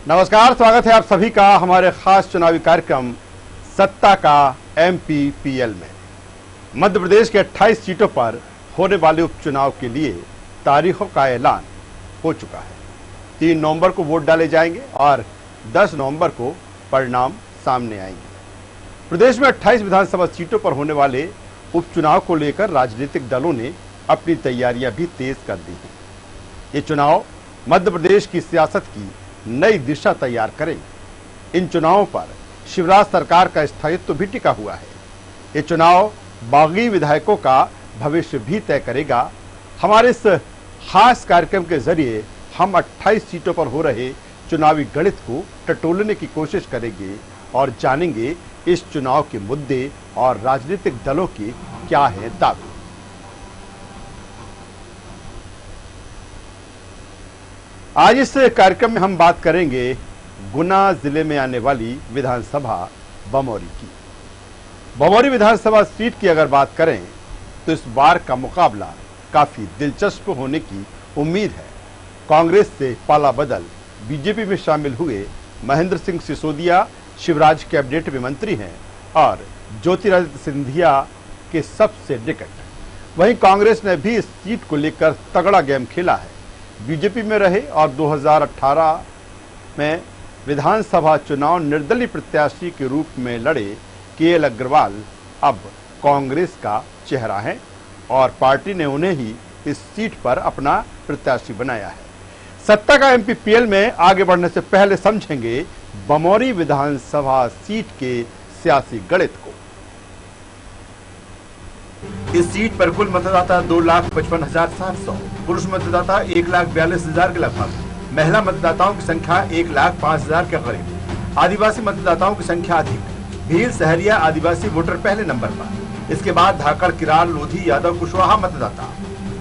नमस्कार, स्वागत है आप सभी का हमारे खास चुनावी कार्यक्रम सत्ता का MPPL में। मध्य प्रदेश के 28 सीटों पर होने वाले उपचुनाव के लिए तारीखों का ऐलान हो चुका है। 3 नवंबर को वोट डाले जाएंगे और 10 नवंबर को परिणाम सामने आएंगे। प्रदेश में 28 विधानसभा सीटों पर होने वाले उपचुनाव को लेकर राजनीतिक दलों ने अपनी तैयारियां भी तेज कर दी हैं। ये चुनाव मध्य प्रदेश की सियासत की नई दिशा तैयार करेंगे। इन चुनावों पर शिवराज सरकार का स्थायित्व भी टिका हुआ है। ये चुनाव बागी विधायकों का भविष्य भी तय करेगा। हमारे इस खास कार्यक्रम के जरिए हम 28 सीटों पर हो रहे चुनावी गणित को टटोलने की कोशिश करेंगे और जानेंगे इस चुनाव के मुद्दे और राजनीतिक दलों के क्या हैं दावे। आज इस कार्यक्रम में हम बात करेंगे गुना जिले में आने वाली विधानसभा बमौरी की। बमौरी विधानसभा सीट की अगर बात करें तो इस बार का मुकाबला काफी दिलचस्प होने की उम्मीद है। कांग्रेस से पाला बदल बीजेपी में शामिल हुए महेंद्र सिंह सिसोदिया शिवराज कैबिनेट में मंत्री हैं और ज्योतिरादित्य सिंधिया के सबसे निकट। वहीं कांग्रेस ने भी इस सीट को लेकर तगड़ा गेम खेला है। बीजेपी में रहे और 2018 में विधानसभा चुनाव निर्दलीय प्रत्याशी के रूप में लड़े KL अग्रवाल अब कांग्रेस का चेहरा है और पार्टी ने उन्हें ही इस सीट पर अपना प्रत्याशी बनाया है। सत्ता का MPPL में आगे बढ़ने से पहले समझेंगे बमौरी विधानसभा सीट के सियासी गणित को। इस सीट पर कुल मतदाता 2,55,700, पुरुष मतदाता 1,42,000 के लगभग, महिला मतदाताओं की संख्या 1,05,000 के करीब, आदिवासी मतदाताओं की संख्या अधिक। भील सहरिया आदिवासी वोटर पहले नंबर पर, इसके बाद धाकड़, किरार, लोधी, यादव, कुशवाहा मतदाता।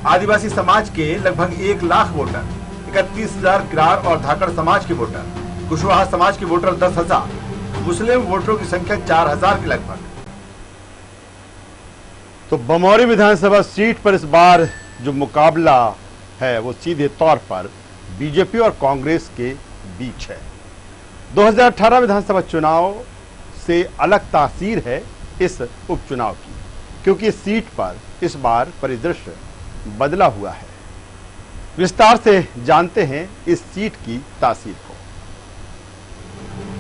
आदिवासी समाज के लगभग 1 लाख वोटर, 31,000 किरार और धाकड़ समाज के वोटर, कुशवाहा समाज के वोटर 10,000, मुस्लिम वोटरों की संख्या 4,000 के लगभग। तो बमौरी विधानसभा सीट पर इस बार जो मुकाबला है वो सीधे तौर पर बीजेपी और कांग्रेस के बीच है। 2018 विधानसभा चुनाव से अलग तासीर है इस उपचुनाव की, क्योंकि इस सीट पर इस बार परिदृश्य बदला हुआ है। विस्तार से जानते हैं इस सीट की तासीर को।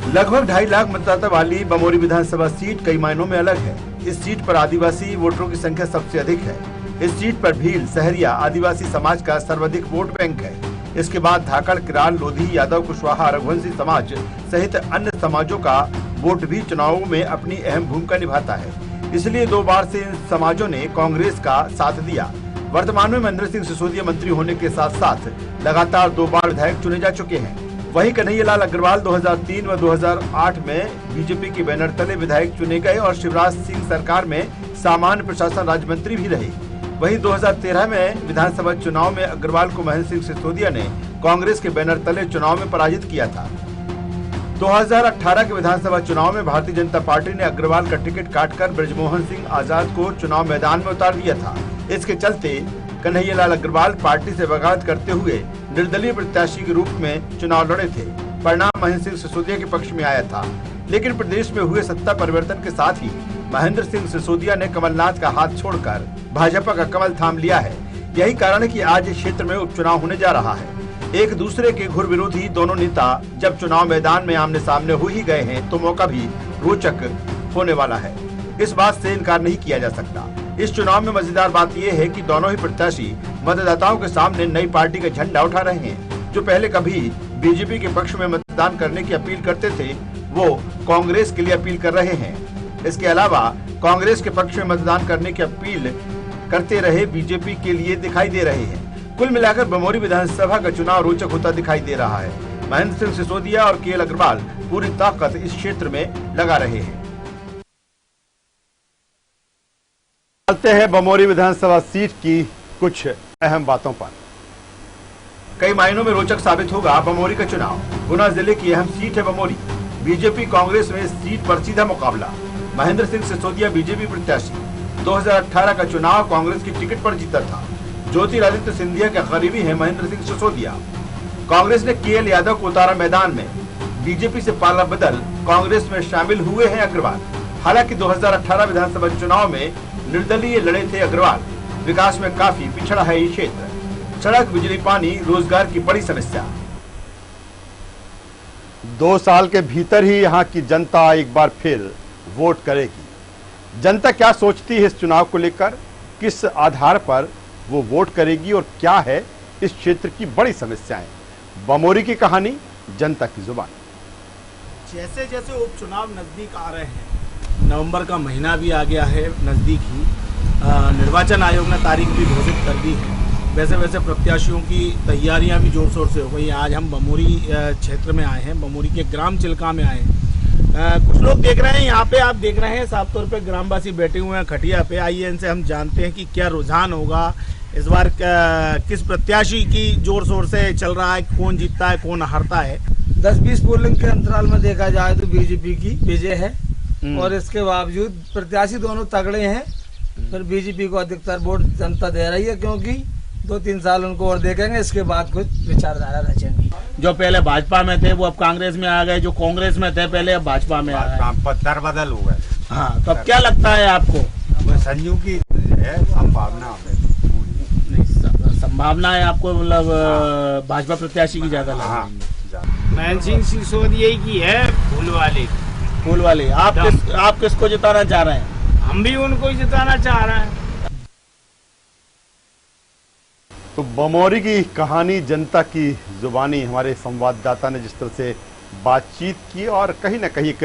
लगभग 2.5 लाख मतदाता वाली बमौरी विधानसभा सीट कई मायनों में अलग है। इस सीट पर आदिवासी वोटरों की संख्या सबसे अधिक है। इस सीट पर भील सहरिया आदिवासी समाज का सर्वाधिक वोट बैंक है। इसके बाद धाकड़, किरार, लोधी, यादव, कुशवाहा, रघुवंशी समाज सहित अन्य समाजों का वोट भी चुनावों में अपनी अहम भूमिका निभाता है। इसलिए 2 बार से इन समाजों ने कांग्रेस का साथ दिया। वर्तमान में महेंद्र सिंह सिसोदिया मंत्री होने के साथ साथ लगातार 2 बार विधायक चुने जा चुके हैं। वहीं कन्हैयालाल अग्रवाल 2003 व 2008 में बीजेपी के बैनर तले विधायक चुने गए और शिवराज सिंह सरकार में सामान्य प्रशासन राज्य मंत्री भी रहे। वहीं 2013 में विधानसभा चुनाव में अग्रवाल को महेंद्र सिंह सिसोदिया ने कांग्रेस के बैनर तले चुनाव में पराजित किया था। 2018 के विधानसभा चुनाव में भारतीय जनता पार्टी ने अग्रवाल का टिकट काटकर बृजमोहन सिंह आजाद को चुनाव मैदान में उतार दिया था। इसके चलते कन्हैयालाल अग्रवाल पार्टी से बगावत करते हुए निर्दलीय प्रत्याशी के रूप में चुनाव लड़े थे। परिणाम महेंद्र सिंह सिसोदिया के पक्ष में आया था, लेकिन प्रदेश में हुए सत्ता परिवर्तन के साथ ही महेंद्र सिंह सिसोदिया ने कमलनाथ का हाथ छोड़कर भाजपा का कमल थाम लिया है। यही कारण है कि आज इस क्षेत्र में उपचुनाव होने जा रहा है। एक दूसरे के घुर विरोधी दोनों नेता जब चुनाव मैदान में आमने सामने हो ही गए हैं तो मौका भी रोचक होने वाला है। इस बात से इनकार नहीं किया जा सकता। इस चुनाव में मजेदार बात यह है कि दोनों ही प्रत्याशी मतदाताओं के सामने नई पार्टी का झंडा उठा रहे हैं। जो पहले कभी बीजेपी के पक्ष में मतदान करने की अपील करते थे, वो कांग्रेस के लिए अपील कर रहे हैं। इसके अलावा कांग्रेस के पक्ष में मतदान करने की अपील करते रहे बीजेपी के लिए दिखाई दे रहे हैं। कुल मिलाकर बमौरी विधानसभा का चुनाव रोचक होता दिखाई दे रहा है। महेंद्र सिंह सिसोदिया और KL अग्रवाल पूरी ताकत इस क्षेत्र में लगा रहे हैं। चलते हैं बमौरी विधानसभा सीट की कुछ अहम बातों पर। कई मायनों में रोचक साबित होगा बमौरी का चुनाव। गुना जिले की अहम सीट है बमौरी। बीजेपी कांग्रेस में इस सीट पर सीधा मुकाबला। महेंद्र सिंह सिसोदिया बीजेपी प्रत्याशी। 2018 का चुनाव कांग्रेस की टिकट पर जीता था। ज्योतिरादित्य सिंधिया के करीबी है महेंद्र सिंह सिसोदिया। कांग्रेस ने KL यादव को उतारा मैदान में। बीजेपी से पाला बदल कांग्रेस में शामिल हुए हैं अग्रवाल। हालांकि 2018 विधानसभा चुनाव में निर्दलीय लड़े थे अग्रवाल। विकास में काफी पिछड़ा है ये क्षेत्र। सड़क, बिजली, पानी, रोजगार की बड़ी समस्या। 2 साल के भीतर ही यहाँ की जनता एक बार फिर वोट करेगी। जनता क्या सोचती है इस चुनाव को लेकर, किस आधार पर वो वोट करेगी और क्या है इस क्षेत्र की बड़ी समस्याएं। बमोरी की कहानी, जनता की जुबान। जैसे जैसे उपचुनाव नजदीक आ रहे हैं, नवंबर का महीना भी आ गया है नजदीक ही, निर्वाचन आयोग ने तारीख भी घोषित कर दी है। वैसे वैसे प्रत्याशियों की तैयारियां भी जोर शोर से हो गई। आज हम बमोरी क्षेत्र में आए हैं, बमोरी के ग्राम चिल्का में आए हैं। कुछ लोग देख रहे हैं, यहाँ पे आप देख रहे हैं साफ तौर पे ग्रामवासी बैठे हुए हैं खटिया पे। आइए इनसे हम जानते हैं कि क्या रुझान होगा इस बार, किस प्रत्याशी की जोर शोर से चल रहा है, कौन जीतता है कौन हारता है। 10-20 पोलिंग के अंतराल में देखा जाए तो बीजेपी की विजय है, और इसके बावजूद प्रत्याशी दोनों तगड़े हैं। फिर बीजेपी को अधिकतर वोट जनता दे रही है, क्योंकि 2-3 साल उनको और देखेंगे, इसके बाद कुछ विचारधारा रचेंगे। जो पहले भाजपा में थे वो अब कांग्रेस में आ गए, जो कांग्रेस में थे पहले अब भाजपा में आ गए। पत्थर बदल हो गए। हाँ, तो अब क्या लगता है आपको? संजू की है संभावना, संभावना है आपको, मतलब भाजपा प्रत्याशी की ज्यादा लग रही है। मैन सिंह सिसोदिया की है, फूल वाले। आप किसको जिताना चाह रहे हैं? हम भी उनको ही जिताना चाह रहे हैं। तो बमोरी की कहानी, जनता की जुबानी। हमारे संवाददाता ने जिस तरह से बातचीत की और कहीं ना कहीं एक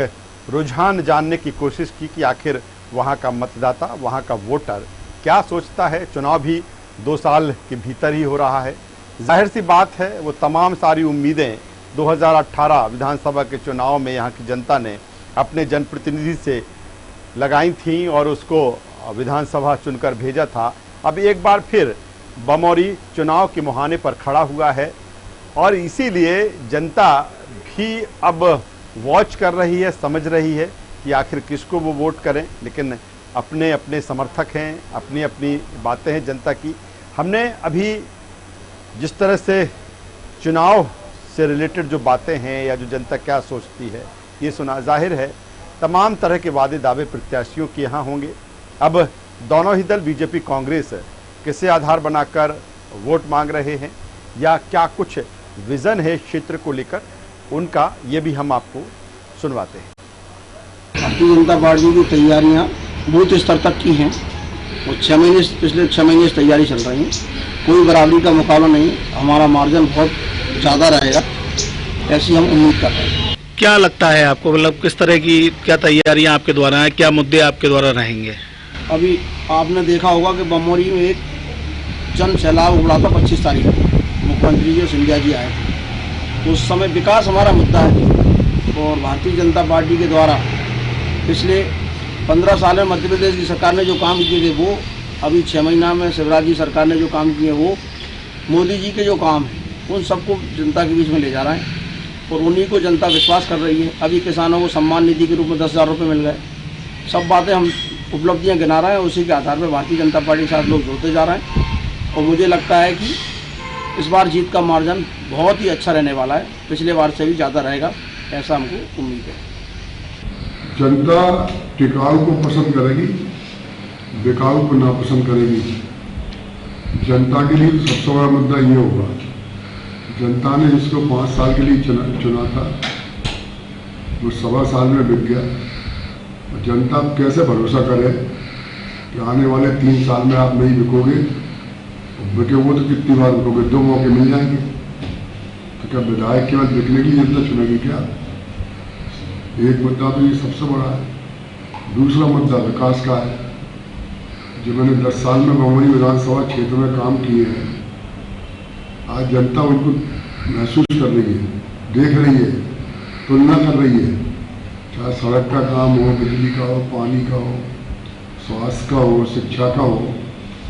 रुझान जानने की कोशिश की कि आखिर वहाँ का मतदाता, वहाँ का वोटर क्या सोचता है। चुनाव भी 2 साल के भीतर ही हो रहा है। जाहिर सी बात है, वो तमाम सारी उम्मीदें 2018 विधानसभा के चुनाव में यहाँ की जनता ने अपने जनप्रतिनिधि से लगाई थी और उसको विधानसभा चुनकर भेजा था। अब एक बार फिर बमोरी चुनाव के मुहाने पर खड़ा हुआ है और इसीलिए जनता भी अब वॉच कर रही है, समझ रही है कि आखिर किसको वो वोट करें। लेकिन अपने अपने समर्थक हैं, अपनी अपनी बातें हैं जनता की। हमने अभी जिस तरह से चुनाव से रिलेटेड जो बातें हैं या जो जनता क्या सोचती है ये सुना। जाहिर है तमाम तरह के वादे दावे प्रत्याशियों के यहाँ होंगे। अब दोनों ही दल बीजेपी कांग्रेस किसे आधार बनाकर वोट मांग रहे हैं या क्या कुछ विजन है क्षेत्र को लेकर, उनका ये भी हम आपको सुनवाते हैं। भारतीय जनता पार्टी की तैयारियां बूथ स्तर तक की हैं और पिछले 6 महीने से तैयारी चल रही है। कोई बराबरी का मुकाबला नहीं, हमारा मार्जिन बहुत ज़्यादा रहेगा, ऐसी हम उम्मीद कर रहे हैं। क्या लगता है आपको, मतलब किस तरह की क्या तैयारियां आपके द्वारा हैं, क्या मुद्दे आपके द्वारा रहेंगे? अभी आपने देखा होगा कि बमोरी में एक जन सैलाब उमड़ा था 25 तारीख को, मुख्यमंत्री जी और सिंधिया जी आए थे। तो उस समय विकास हमारा मुद्दा है और भारतीय जनता पार्टी के द्वारा पिछले 15 साल में मध्य प्रदेश की सरकार ने जो काम किए थे वो अभी 6 महीना में शिवराज जी सरकार ने जो काम किए वो मोदी जी के जो काम हैं उन सबको जनता के बीच में ले जा रहा है और उन्हीं को जनता विश्वास कर रही है। अभी किसानों को सम्मान निधि के रूप में 10,000 रुपये मिल गए। सब बातें हम उपलब्धियां गिना रहे हैं, उसी के आधार पर भारतीय जनता पार्टी के साथ लोग जुड़ते जा रहे हैं और मुझे लगता है कि इस बार जीत का मार्जिन बहुत ही अच्छा रहने वाला है, पिछले बार से भी ज़्यादा रहेगा, ऐसा हमको उम्मीद है। जनता टिकाऊ को पसंद करेगी, बिकाऊ को नापसंद करेगी। जनता के लिए सबसे बड़ा मुद्दा ये होगा, जनता ने इसको 5 साल के लिए चुना था, वो 1.25 साल में बिक गया। जनता कैसे भरोसा करे कि आने वाले 3 साल में आप नहीं बिकोगे? बिके वो तो कितनी बार बिकोगे, 2 मौके मिल जाएंगे। तो क्या विधायक केवल बिकने की जनता चुनेगी क्या? एक मुद्दा तो ये सबसे बड़ा है। दूसरा मुद्दा विकास का है। जो मैंने 10 साल में बमोरी विधानसभा क्षेत्र में काम किए हैं, आज जनता उनको महसूस कर रही है, देख रही है, तुलना कर रही है। चाहे सड़क का काम हो, बिजली का हो, पानी का हो, स्वास्थ्य का हो, शिक्षा का हो,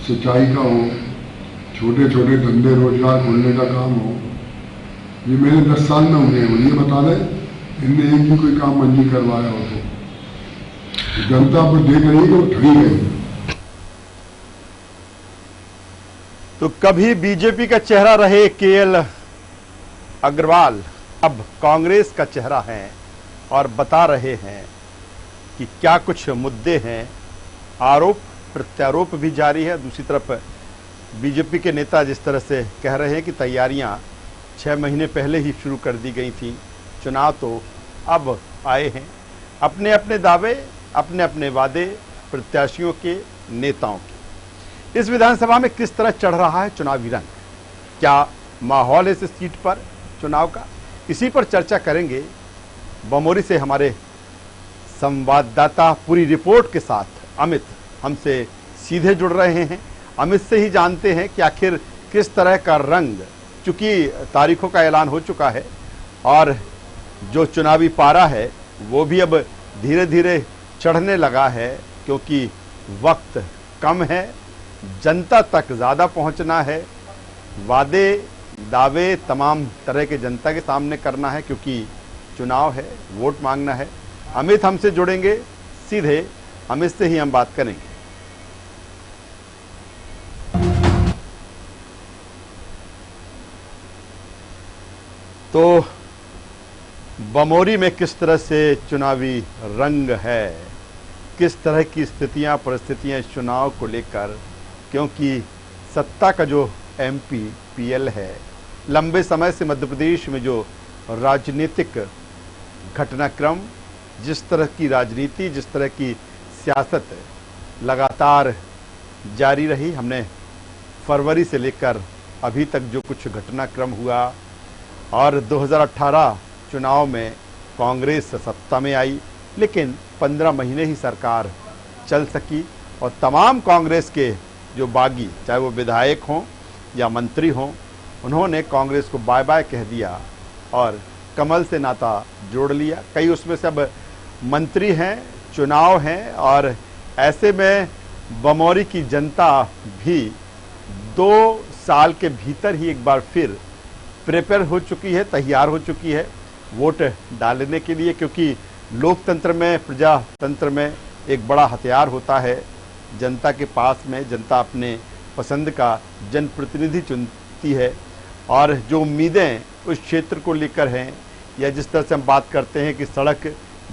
सिंचाई का हो, छोटे छोटे धंधे रोजगार खोलने का काम हो, ये मेरे 10 साल में हुए हैं। ये बता दें इनने एक भी कोई काम मंजूर करवाया हो तो जनता पर देख रही है कि वो ठगी गई। तो कभी बीजेपी का चेहरा रहे केएल अग्रवाल अब कांग्रेस का चेहरा हैं और बता रहे हैं कि क्या कुछ मुद्दे हैं। आरोप प्रत्यारोप भी जारी है। दूसरी तरफ बीजेपी के नेता जिस तरह से कह रहे हैं कि तैयारियां 6 महीने पहले ही शुरू कर दी गई थी, चुनाव तो अब आए हैं। अपने अपने दावे, अपने अपने वादे प्रत्याशियों के, नेताओं के। इस विधानसभा में किस तरह चढ़ रहा है चुनावी रंग, क्या माहौल है इस सीट पर चुनाव का, इसी पर चर्चा करेंगे। बमोरी से हमारे संवाददाता पूरी रिपोर्ट के साथ अमित हमसे सीधे जुड़ रहे हैं। अमित से ही जानते हैं कि आखिर किस तरह का रंग, चूंकि तारीखों का ऐलान हो चुका है और जो चुनावी पारा है वो भी अब धीरे धीरे चढ़ने लगा है, क्योंकि वक्त कम है, जनता तक ज़्यादा पहुंचना है, वादे दावे तमाम तरह के जनता के सामने करना है, क्योंकि चुनाव है, वोट मांगना है। अमित हमसे जुड़ेंगे सीधे, अमित से ही हम बात करेंगे। तो बमोरी में किस तरह से चुनावी रंग है, किस तरह की स्थितियां परिस्थितियां इस चुनाव को लेकर, क्योंकि सत्ता का जो एमपी पीएल है, लंबे समय से मध्य प्रदेश में जो राजनीतिक घटनाक्रम, जिस तरह की राजनीति, जिस तरह की सियासत लगातार जारी रही, हमने फरवरी से लेकर अभी तक जो कुछ घटनाक्रम हुआ, और 2018 चुनाव में कांग्रेस सत्ता में आई, लेकिन 15 महीने ही सरकार चल सकी और तमाम कांग्रेस के जो बागी, चाहे वो विधायक हों या मंत्री हों, उन्होंने कांग्रेस को बाय बाय कह दिया और कमल से नाता जोड़ लिया। कई उसमें से अब मंत्री हैं, चुनाव हैं, और ऐसे में बमोरी की जनता भी 2 साल के भीतर ही एक बार फिर प्रिपेयर हो चुकी है, तैयार हो चुकी है वोट डालने के लिए, क्योंकि लोकतंत्र में, प्रजातंत्र में एक बड़ा हथियार होता है जनता के पास में। जनता अपने पसंद का जनप्रतिनिधि चुनती है और जो उम्मीदें उस क्षेत्र को लेकर हैं, या जिस तरह से हम बात करते हैं कि सड़क,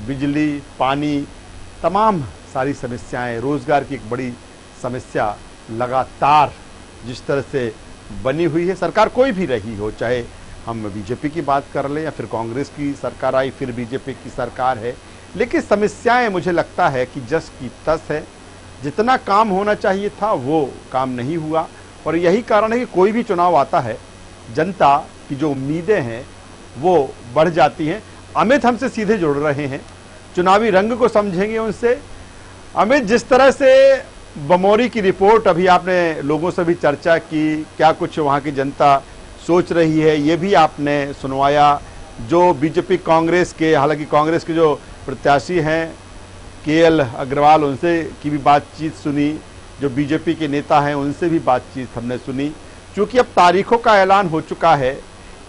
बिजली, पानी, तमाम सारी समस्याएं, रोजगार की एक बड़ी समस्या लगातार जिस तरह से बनी हुई है, सरकार कोई भी रही हो, चाहे हम बीजेपी की बात कर लें या फिर कांग्रेस की सरकार आई, फिर बीजेपी की सरकार है, लेकिन समस्याएं मुझे लगता है कि जस की तस है। जितना काम होना चाहिए था वो काम नहीं हुआ, और यही कारण है कि कोई भी चुनाव आता है, जनता की जो उम्मीदें हैं वो बढ़ जाती हैं। अमित हमसे सीधे जुड़ रहे हैं, चुनावी रंग को समझेंगे उनसे। अमित, जिस तरह से बमोरी की रिपोर्ट, अभी आपने लोगों से भी चर्चा की, क्या कुछ वहाँ की जनता सोच रही है ये भी आपने सुनवाया। जो बीजेपी कांग्रेस के, हालांकि कांग्रेस के जो प्रत्याशी हैं केएल अग्रवाल, उनसे की भी बातचीत सुनी, जो बीजेपी के नेता हैं उनसे भी बातचीत हमने सुनी। क्योंकि अब तारीखों का ऐलान हो चुका है,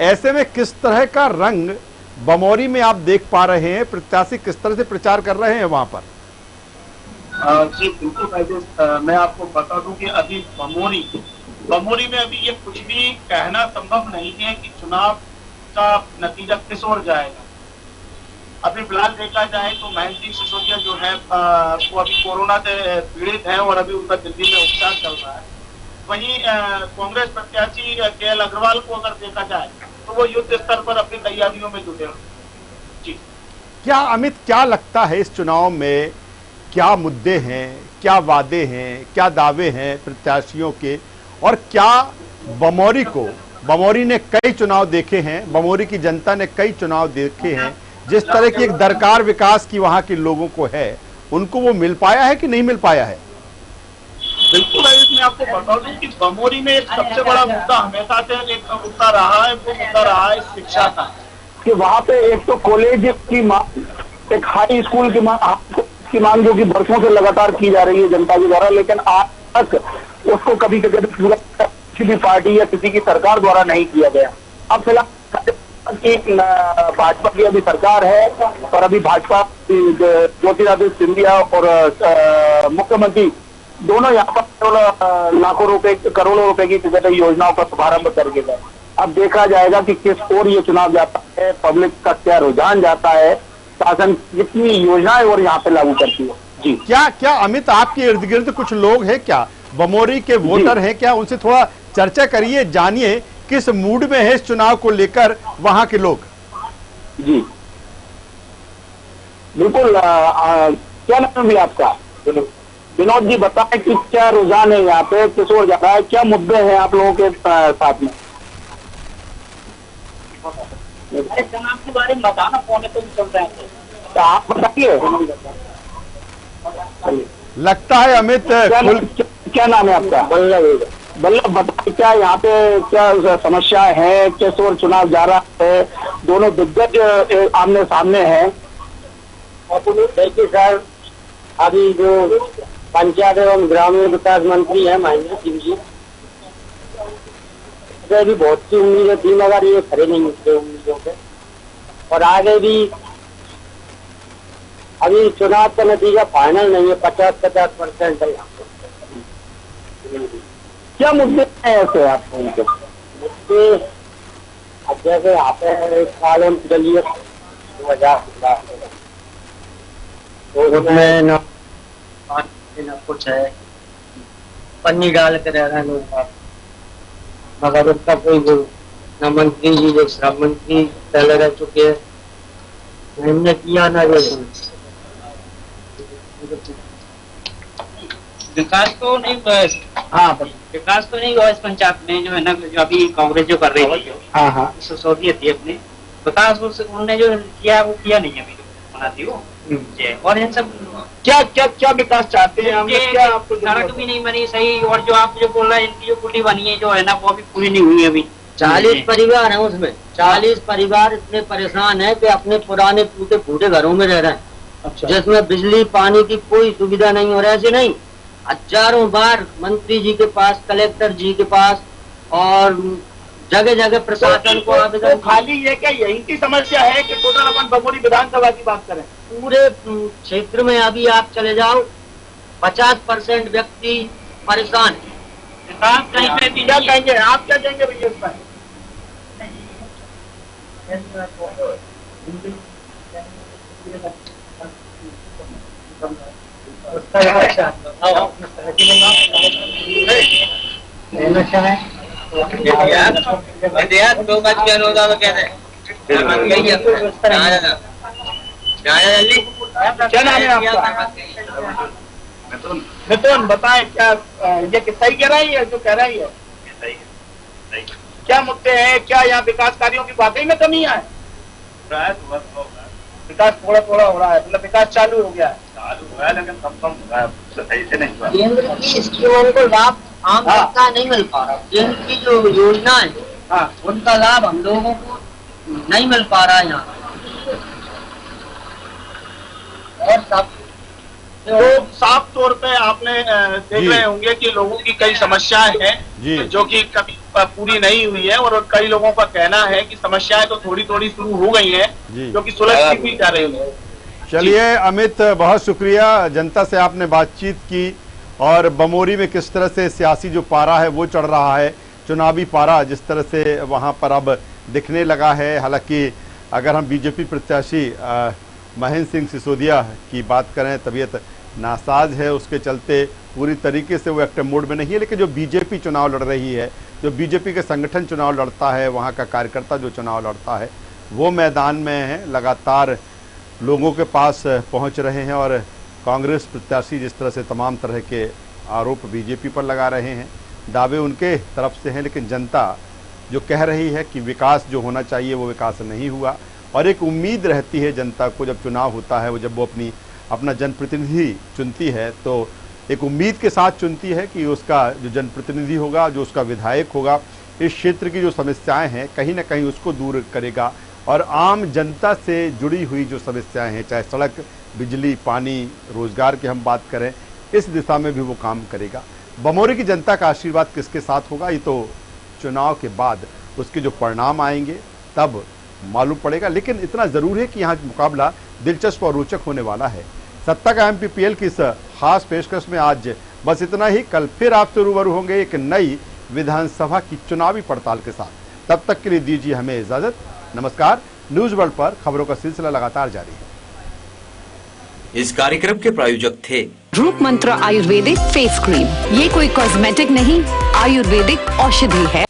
ऐसे में किस तरह का रंग बमोरी में आप देख पा रहे हैं, प्रत्याशी किस तरह से प्रचार कर रहे हैं वहां पर? जी बिल्कुल, मैं आपको बता दूं कि अभी बमोरी में अभी ये कुछ भी कहना संभव नहीं है कि चुनाव का नतीजा किस ओर जाएगा। अभी फिलहाल देखा जाए तो महेंद्र सिंह सिसोदिया जो है वो अभी कोरोना से पीड़ित हैं और अभी उनका दिल्ली में उपचार चल रहा है। वहीं कांग्रेस प्रत्याशी केएल अग्रवाल को अगर देखा जाए तो वो युद्ध स्तर पर अपनी तैयारियों में जुटे हुए। जी क्या अमित, क्या लगता है इस चुनाव में क्या मुद्दे हैं, क्या वादे हैं, क्या दावे हैं प्रत्याशियों के, और क्या बमोरी ने कई चुनाव देखे हैं, बमोरी की जनता ने कई चुनाव देखे हैं, जिस तरह की एक दरकार विकास की वहां के लोगों को है, उनको वो मिल पाया है कि नहीं मिल पाया है? बिल्कुल, मैं आपको बता दूं कि बमोरी में एक सबसे बड़ा मुद्दा हमेशा से एक मुद्दा रहा है, वो मुद्दा रहा है शिक्षा का, कि वहाँ पे एक तो कॉलेज की मांग, एक हाई स्कूल की मांग जो कि बरसों से लगातार की जा रही है जनता के द्वारा, लेकिन आज तक उसको कभी किसी भी पार्टी या किसी की सरकार द्वारा नहीं किया गया। अब फिलहाल भाजपा की अभी सरकार है और अभी भाजपा ज्योतिरादित्य सिंधिया और मुख्यमंत्री दोनों यहाँ पर लाखों रुपए, करोड़ों रुपए की योजनाओं का शुभारंभ करके गए। अब देखा जाएगा कि किस ओर ये चुनाव जाता है। है, पब्लिक का क्या रुझान जाता है, शासन कितनी योजनाएं और यहाँ पे लागू करती है। जी क्या क्या अमित, आपके इर्द गिर्द कुछ लोग हैं क्या, बमोरी के वोटर हैं क्या? उनसे थोड़ा चर्चा करिए, जानिए किस मूड में है इस चुनाव को लेकर वहां के लोग। जी बिल्कुल। क्या नाम है आपका? विनोद जी, बताएं कि क्या रुझान है यहाँ पे, किस ओर जा रहा है, क्या मुद्दे हैं आप लोगों के साथ में? चुनाव के बारे में बताना कौन है, तो चल रहे हैं, तो आप बताइए। लगता है अमित क्या नाम है आपका? बल्लभ, बताइए क्या यहाँ पे क्या समस्या है, किस ओर चुनाव जा रहा है? दोनों दिग्गज आमने सामने हैं। देखिए सर, अभी जो पंचायत एवं ग्रामीण विकास मंत्री है महेंद्र सिंह जी, भी बहुत सी उम्मीदें थी, मगर ये खड़े नहीं उठते उम्मीदों पे। और आगे भी अभी चुनाव का नतीजा फाइनल नहीं है, 50% है यहाँ पे। क्या मुद्दे हैं ऐसे आपको उनके? मुद्दे अब जैसे यहाँ पे एक साल हम चलिए 2000 उसमें न कुछ है, पन्नी डाल के रह रहे हैं लोग, मगर उसका कोई न मंत्री जी जो श्रम मंत्री पहले रह चुके हैं, हमने किया ना जो विकास तो नहीं हुआ। हाँ विकास तो नहीं हुआ इस पंचायत में, जो है ना, जो अभी कांग्रेस जो कर रही थी, हाँ सोवियत थी अपने, विकास उन्होंने जो किया वो किया नहीं अभी बनाती वो। और इन सब क्या विकास चाहते हैं हम? क्या आपको सड़क भी नहीं बनी सही, और जो आप जो बोल रहे हैं इनकी जो पुली बनी है जो है ना, वो अभी पूरी नहीं हुई अभी। 40 परिवार है उसमें, 40 परिवार इतने परेशान है कि अपने पुराने टूटे फूटे घरों में रह रहे हैं। अच्छा। जिसमें बिजली पानी की कोई सुविधा नहीं हो रहा है। ऐसे नहीं, हजारों बार मंत्री जी के पास, कलेक्टर जी के पास और जगह जगह प्रशासन को आवेदन। खाली ये क्या यही की समस्या है कि टोटल अपन बमोरी विधानसभा की बात करें? पूरे क्षेत्र में अभी आप चले जाओ, 50% व्यक्ति परेशान है। विकास कहीं पे भी क्या कहेंगे आप, क्या कहेंगे भैया इस पर? क्या नाम है आपका? मिथुन, बताएं क्या ये सही कह रही है जो कह रही है? क्या मुद्दे हैं, क्या यहाँ विकास कार्यों की वाकई में कमी है? विकास थोड़ा थोड़ा हो रहा है, मतलब विकास चालू हो गया है, लेकिन कम हो रहा है, सही से नहीं हुआ। केंद्र की स्कीमों को लाभ आम जनता नहीं मिल पा रहा। केंद्र की जो योजना है, हाँ, उनका लाभ हम लोगों को नहीं मिल पा रहा है यहाँ। और सब तो साफ तौर पे आपने देख रहे होंगे कि लोगों की कई समस्याएं हैं जो कि कभी पूरी नहीं हुई है, और कई लोगों का कहना है कि समस्याएं तो थोड़ी थोड़ी शुरू हो गई हैं, जो कि सुलझती भी जा रही है। चलिए अमित, बहुत शुक्रिया, जनता से आपने बातचीत की और बमोरी में किस तरह से सियासी जो पारा है वो चढ़ रहा है, चुनावी पारा जिस तरह से वहां पर अब दिखने लगा है। हालांकि अगर हम बीजेपी प्रत्याशी महेंद्र सिंह सिसोदिया की बात करें, तबीयत नासाज है, उसके चलते पूरी तरीके से वो एक्टिव मोड में नहीं है, लेकिन जो बीजेपी चुनाव लड़ रही है, जो बीजेपी के संगठन चुनाव लड़ता है, वहाँ का कार्यकर्ता जो चुनाव लड़ता है वो मैदान में है, लगातार लोगों के पास पहुँच रहे हैं। और कांग्रेस प्रत्याशी जिस तरह से तमाम तरह के आरोप बीजेपी पर लगा रहे हैं, दावे उनके तरफ से हैं, लेकिन जनता जो कह रही है कि विकास जो होना चाहिए वो विकास नहीं हुआ। और एक उम्मीद रहती है जनता को, जब चुनाव होता है, वो जब वो अपना जनप्रतिनिधि चुनती है तो एक उम्मीद के साथ चुनती है कि उसका जो जनप्रतिनिधि होगा, जो उसका विधायक होगा, इस क्षेत्र की जो समस्याएं हैं कहीं ना कहीं उसको दूर करेगा, और आम जनता से जुड़ी हुई जो समस्याएं हैं, चाहे सड़क, बिजली, पानी, रोजगार की हम बात करें, इस दिशा में भी वो काम करेगा। बमोरी की जनता का आशीर्वाद किसके साथ होगा, ये तो चुनाव के बाद उसके जो परिणाम आएंगे तब मालूम पड़ेगा। लेकिन इतना जरूर है कि यहाँ मुकाबला दिलचस्प और रोचक होने वाला है। सत्ता का MPPL की इस खास पेशकश में आज बस इतना ही। कल फिर आपसे रूबरू होंगे एक नई विधानसभा की चुनावी पड़ताल के साथ। तब तक के लिए दीजिए हमें इजाजत। नमस्कार। न्यूज वर्ल्ड पर खबरों का सिलसिला लगातार जारी है। इस कार्यक्रम के प्रायोजक थे रूप मंत्र आयुर्वेदिक फेस क्रीम। ये कोई कॉस्मेटिक नहीं, आयुर्वेदिक औषधि है